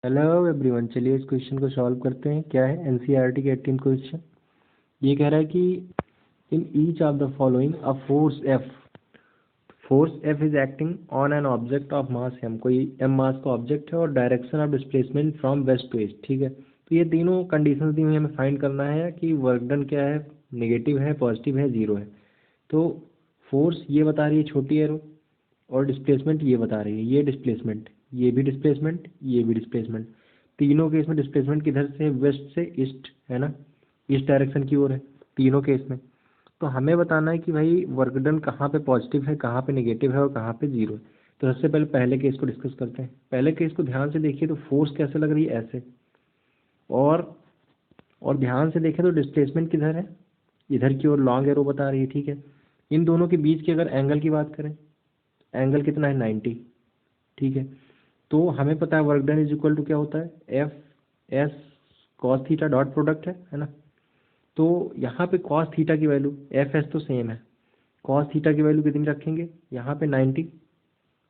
Hello everyone, चलिए इस question को सॉल्व करते हैं। क्या है एनसीईआरटी का 18 क्वेश्चन। ये कह रहा है कि in each of the following a force F is acting on an object of mass M. कोई एम मास का ऑब्जेक्ट है और direction of displacement from west to east. ठीक है, तो ये तीनों कंडीशंस दी हुई हमें फाइंड करना है कि वर्क डन क्या है, नेगेटिव है, पॉजिटिव है, जीरो है। तो फोर्स ये बता रही है छोटी एरो, और डिस्प्लेसमेंट ये बता रही है, ये डिस्प्लेसमेंट, ये भी डिस्प्लेसमेंट, ये भी डिस्प्लेसमेंट। तीनों केस में डिस्प्लेसमेंट किधर से, वेस्ट से ईस्ट है ना, ईस्ट डायरेक्शन की ओर है तीनों केस में। तो हमें बताना है कि भाई वर्क डन कहाँ पे पॉजिटिव है, कहाँ पे नेगेटिव है और कहाँ पे जीरो है। तो सबसे पहले पहले केस को डिस्कस करते हैं। पहले केस को ध्यान से देखिए तो फोर्स कैसे लग रही है, ऐसे। और और ध्यान से देखें तो डिस्प्लेसमेंट किधर है, इधर की ओर लॉन्ग एरो बता रही है। ठीक है, इन दोनों के बीच की अगर एंगल की बात करें, एंगल कितना है, 90। ठीक है, तो हमें पता है work done is equal to क्या होता है, F S cos theta dot product है ना। तो यहाँ पे कॉस थीटा की वैल्यू, एफ एस तो सेम है, कॉस थीटा की वैल्यू कितनी रखेंगे यहाँ पे, 90।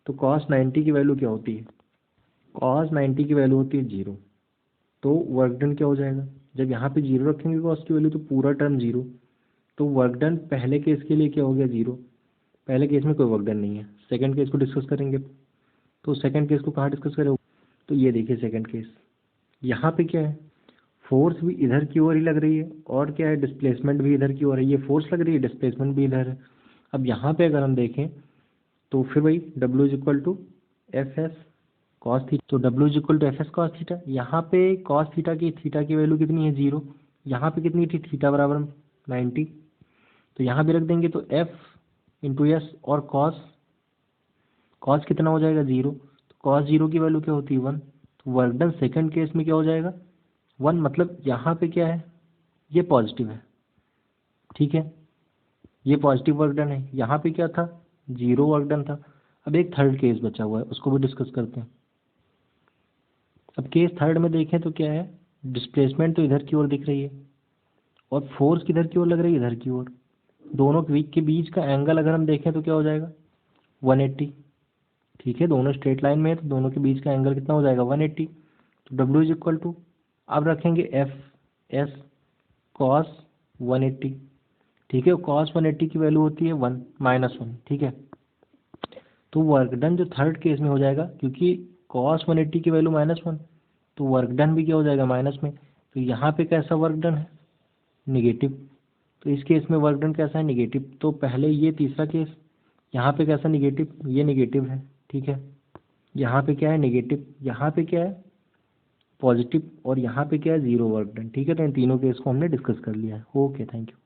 तो कॉस 90 की वैल्यू क्या होती है, कॉस 90 की वैल्यू होती है जीरो। तो वर्क डन क्या हो जाएगा, जब यहाँ पे जीरो रखेंगे कॉस की वैल्यू तो पूरा टर्म जीरो। तो वर्क डन पहले केस के लिए क्या हो गया, जीरो। पहले केस में कोई वर्क डन नहीं है। सेकंड केस को डिस्कस करेंगे, तो सेकंड केस को कहाँ डिस्कस करें, तो ये देखिए सेकंड केस। यहाँ पे क्या है, फोर्स भी इधर की ओर ही लग रही है, और क्या है, डिस्प्लेसमेंट भी इधर की ओर है। ये फोर्स लग रही है, डिस्प्लेसमेंट भी इधर है। अब यहाँ पे अगर हम देखें तो फिर वही W is equal to F S cos theta. तो W is equal to F S cos theta. यहाँ पे कॉस थीटा की वैल्यू कितनी है, जीरो। यहाँ पे कितनी थी, थीटा बराबर 90। तो यहाँ भी रख देंगे तो एफ इंटू एस, और कॉस कितना हो जाएगा, जीरो। तो कॉस जीरो की वैल्यू क्या होती है, 1। तो वर्क डन सेकेंड केस में क्या हो जाएगा, 1। मतलब यहाँ पे क्या है, ये पॉजिटिव है। ठीक है, ये पॉजिटिव वर्क डन है। यहाँ पे क्या था, जीरो वर्क डन था। अब एक थर्ड केस बचा हुआ है, उसको भी डिस्कस करते हैं। अब केस थर्ड में देखें तो क्या है, डिस्प्लेसमेंट तो इधर की ओर दिख रही है, और फोर्स किधर की ओर लग रही है, इधर की ओर। दोनों के बीच का एंगल अगर हम देखें तो क्या हो जाएगा, 180। ठीक है, दोनों स्ट्रेट लाइन में है तो दोनों के बीच का एंगल कितना हो जाएगा, 180। तो W इज इक्वल टू, अब रखेंगे एफ एस कॉस 180। ठीक है, कॉस 180 की वैल्यू होती है 1 -1। ठीक है, तो वर्क डन जो थर्ड केस में हो जाएगा, क्योंकि कॉस 180 की वैल्यू -1, तो वर्क डन भी क्या हो जाएगा, माइनस में। तो यहाँ पे कैसा वर्क डन है, निगेटिव। तो इस केस में वर्क डन कैसा है, निगेटिव। तो पहले ये तीसरा केस, यहाँ पे कैसा, निगेटिव, ये निगेटिव है। ठीक है, यहाँ पे क्या है, निगेटिव, यहाँ पे क्या है, पॉजिटिव, और यहाँ पे क्या है, जीरो वर्क डन। ठीक है, तो इन तीनों केस को हमने डिस्कस कर लिया है। Okay, thank you.